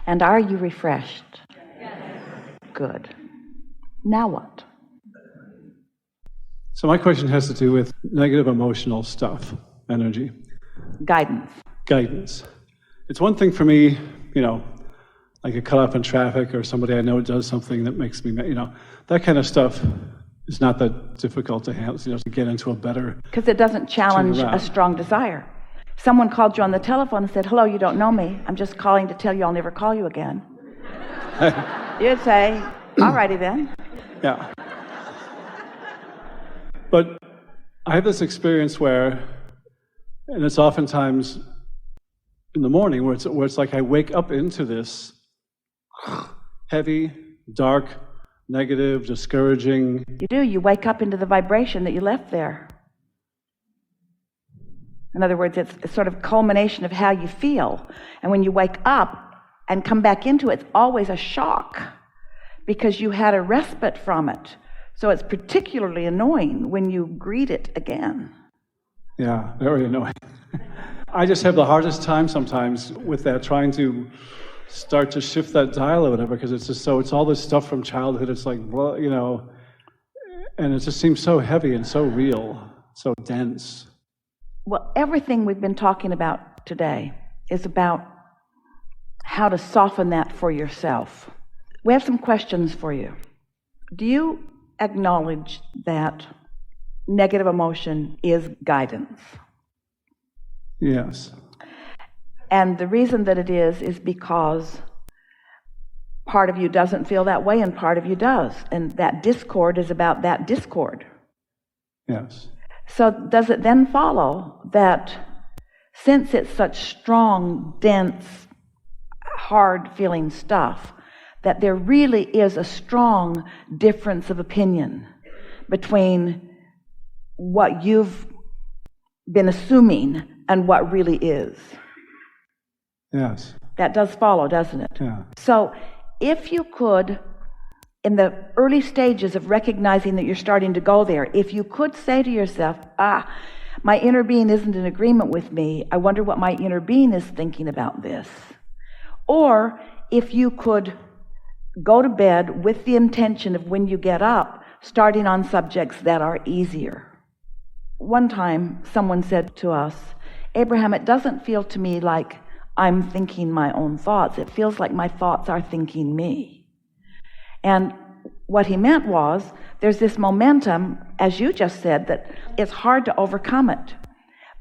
And are you refreshed? Yes. Good. Now what? So my question has to do with negative emotional stuff, energy. Guidance. It's one thing for me, I get caught up in traffic or somebody I know does something that makes me, that kind of stuff is not that difficult to handle, to get into a better... Because it doesn't challenge a strong desire. Someone called you on the telephone and said, hello, you don't know me. I'm just calling to tell you I'll never call you again. You'd say, all righty then. Yeah. But I have this experience where, and it's oftentimes in the morning, where it's like I wake up into this heavy, dark, negative, discouraging. You do. You wake up into the vibration that you left there. In other words, it's sort of culmination of how you feel. And when you wake up and come back into it, it's always a shock because you had a respite from it. So it's particularly annoying when you greet it again. Yeah, very annoying. I just have the hardest time sometimes with that, trying to start to shift that dial or whatever, because it's all this stuff from childhood. It's like, well, and it just seems so heavy and so real, so dense. Well, everything we've been talking about today is about how to soften that for yourself. We have some questions for you. Do you acknowledge that negative emotion is guidance? Yes. And the reason that it is because part of you doesn't feel that way and part of you does. And that discord is about that discord. Yes. So does it then follow that since it's such strong, dense, hard-feeling stuff, that there really is a strong difference of opinion between what you've been assuming and what really is? Yes. That does follow, doesn't it? Yeah. So if you could, in the early stages of recognizing that you're starting to go there, if you could say to yourself, my inner being isn't in agreement with me, I wonder what my inner being is thinking about this. Or if you could go to bed with the intention of when you get up, starting on subjects that are easier. One time, someone said to us, Abraham, it doesn't feel to me like I'm thinking my own thoughts. It feels like my thoughts are thinking me. And what he meant was, there's this momentum, as you just said, that it's hard to overcome it.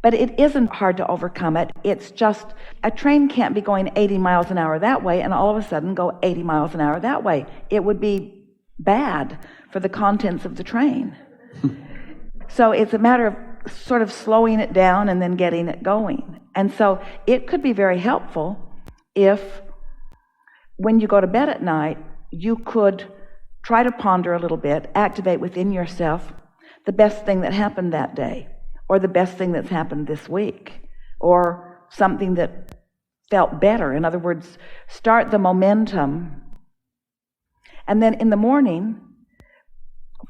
But it isn't hard to overcome it. It's just a train can't be going 80 miles an hour that way and all of a sudden go 80 miles an hour that way. It would be bad for the contents of the train. So it's a matter of sort of slowing it down and then getting it going. And so it could be very helpful if, when you go to bed at night, you could try to ponder a little bit, activate within yourself the best thing that happened that day, or the best thing that's happened this week, or something that felt better. In other words, start the momentum, and then in the morning,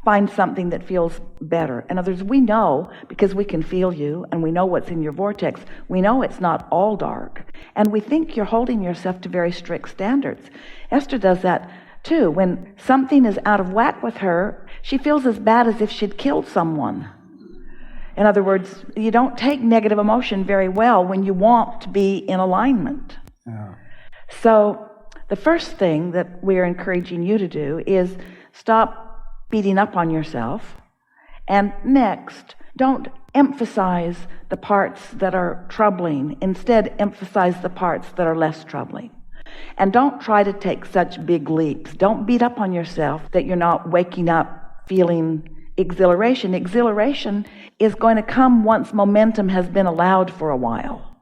find something that feels better. In other words, we know, because we can feel you, and we know what's in your vortex, we know it's not all dark, and we think you're holding yourself to very strict standards. Esther does that too. When something is out of whack with her, she feels as bad as if she'd killed someone. In other words, you don't take negative emotion very well when you want to be in alignment. Yeah. So the first thing that we're encouraging you to do is stop beating up on yourself. And next, don't emphasize the parts that are troubling. Instead, emphasize the parts that are less troubling. And don't try to take such big leaps. Don't beat up on yourself that you're not waking up feeling exhilaration. Exhilaration is going to come once momentum has been allowed for a while.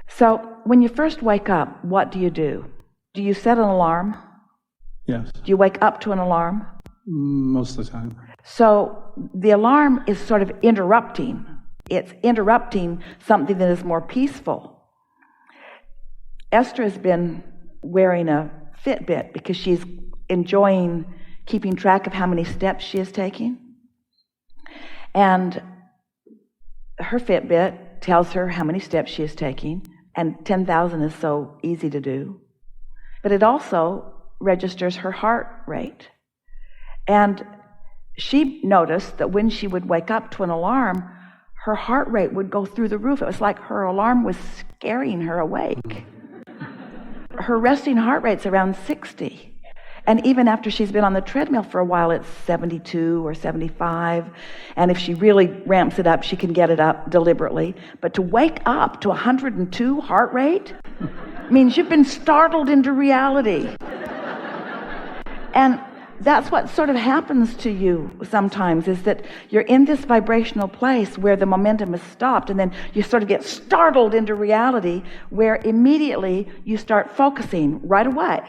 So when you first wake up, what do? Do you set an alarm? Yes. Do you wake up to an alarm? Most of the time. So the alarm is sort of interrupting. It's interrupting something that is more peaceful. Esther has been wearing a Fitbit because she's enjoying keeping track of how many steps she is taking. And her Fitbit tells her how many steps she is taking and 10,000 is so easy to do. But it also registers her heart rate. And she noticed that when she would wake up to an alarm, her heart rate would go through the roof. It was like her alarm was scaring her awake. Her resting heart rate's around 60. And even after she's been on the treadmill for a while, it's 72 or 75. And if she really ramps it up, she can get it up deliberately. But to wake up to 102 heart rate means you've been startled into reality. And that's what sort of happens to you sometimes, is that you're in this vibrational place where the momentum is stopped, and then you sort of get startled into reality, where immediately you start focusing right away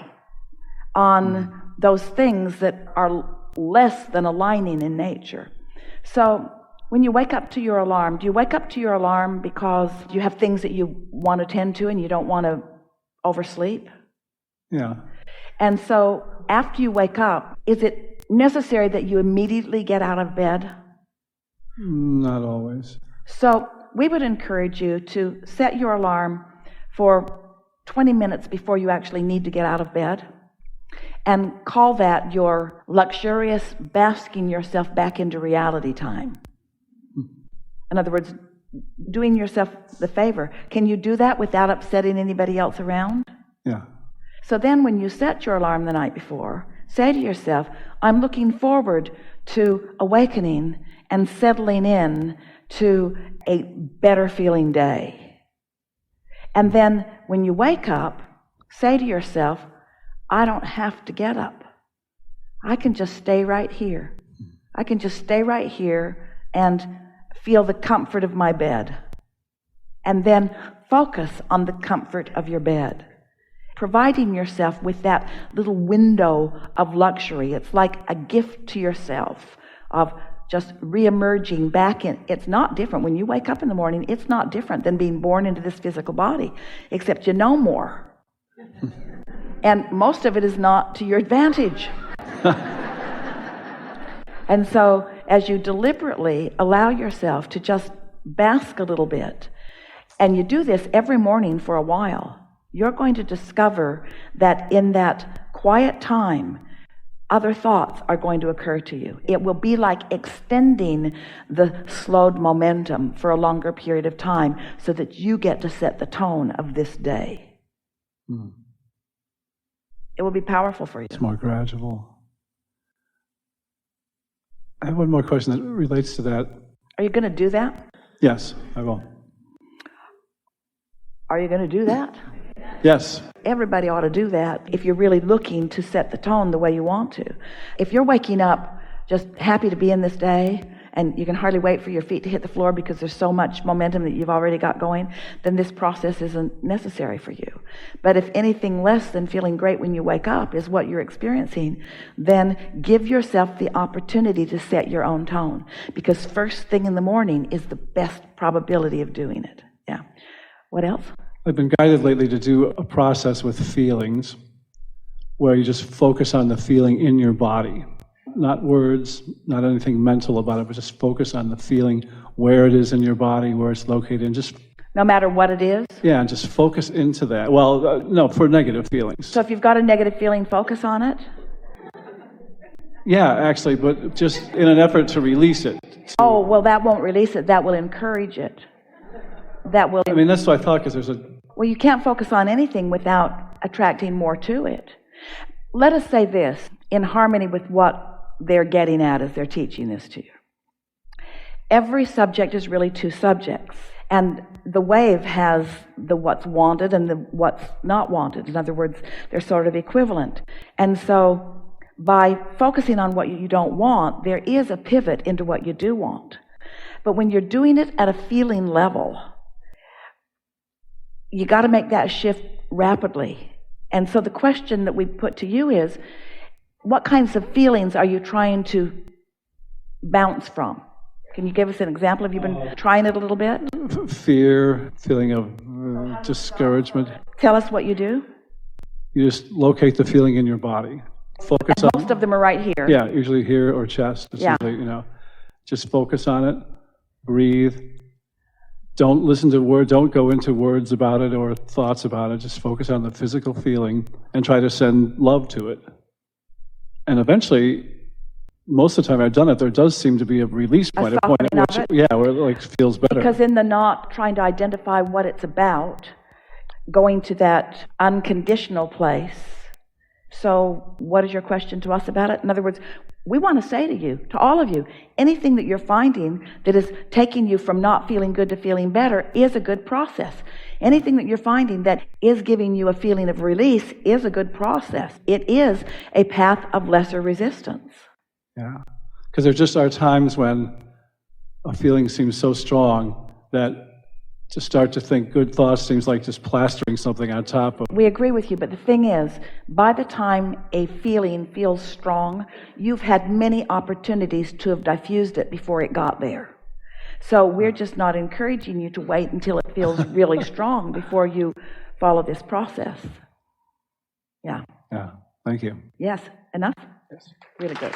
on those things that are less than aligning in nature. So when you wake up to your alarm, do you wake up to your alarm because you have things that you want to tend to and you don't want to oversleep? Yeah. And so after you wake up, is it necessary that you immediately get out of bed? Not always. So we would encourage you to set your alarm for 20 minutes before you actually need to get out of bed, and call that your luxurious basking yourself back into reality time. In other words, doing yourself the favor. Can you do that without upsetting anybody else around? Yeah. So then when you set your alarm the night before, say to yourself, I'm looking forward to awakening and settling in to a better feeling day. And then when you wake up, say to yourself, I don't have to get up. I can just stay right here. I can just stay right here and feel the comfort of my bed. And then focus on the comfort of your bed, providing yourself with that little window of luxury. It's like a gift to yourself of just re-emerging back in. It's not different. When you wake up in the morning, it's not different than being born into this physical body, except you know more. And most of it is not to your advantage. And so as you deliberately allow yourself to just bask a little bit, and you do this every morning for a while, you're going to discover that in that quiet time, other thoughts are going to occur to you. It will be like extending the slowed momentum for a longer period of time so that you get to set the tone of this day. It will be powerful for you. It's more gradual. I have one more question that relates to that. Are you going to do that? Yes, I will. Are you going to do that? Yes. Everybody ought to do that if you're really looking to set the tone the way you want to. If you're waking up just happy to be in this day, and you can hardly wait for your feet to hit the floor because there's so much momentum that you've already got going, then this process isn't necessary for you. But if anything less than feeling great when you wake up is what you're experiencing, then give yourself the opportunity to set your own tone, because first thing in the morning is the best probability of doing it. Yeah. What else? I've been guided lately to do a process with feelings where you just focus on the feeling in your body. Not words, not anything mental about it, but just focus on the feeling, where it is in your body, where it's located, and just... No matter what it is? Yeah, and just focus into that. Well, no, for negative feelings. So if you've got a negative feeling, focus on it? Yeah, actually, but just in an effort to release it. Oh, well, that won't release it. That will encourage it. That will... I mean, that's what I thought, because there's a... Well, you can't focus on anything without attracting more to it. Let us say this, in harmony with what they're getting at as they're teaching this to you. Every subject is really two subjects, and the wave has the what's wanted and the what's not wanted. In other words, they're sort of equivalent. And so by focusing on what you don't want, there is a pivot into what you do want. But when you're doing it at a feeling level, you got to make that shift rapidly. And so the question that we put to you is, what kinds of feelings are you trying to bounce from? Can you give us an example? Have you been trying it a little bit? Fear, feeling of discouragement. Tell us what you do. You just locate the feeling in your body. Focus And on... most of them are right here. Yeah, usually here or chest. It's Yeah. usually, just focus on it. Breathe. don't listen to words, don't go into words about it or thoughts about it. Just focus on the physical feeling and try to send love to it. And eventually, most of the time I've done it, there does seem to be a release point, a point at which, where it like feels better. Because in the not trying to identify what it's about, going to that unconditional place. So what is your question to us about it? In other words, we want to say to you, to all of you, anything that you're finding that is taking you from not feeling good to feeling better is a good process. Anything that you're finding that is giving you a feeling of release is a good process. It is a path of lesser resistance. Yeah, because there just are times when a feeling seems so strong that to start to think good thoughts seems like just plastering something on top of. We agree with you, but the thing is, by the time a feeling feels strong, you've had many opportunities to have diffused it before it got there. So we're just not encouraging you to wait until it feels really strong before you follow this process. Yeah. Yeah, thank you. Yes, enough? Yes. Really good.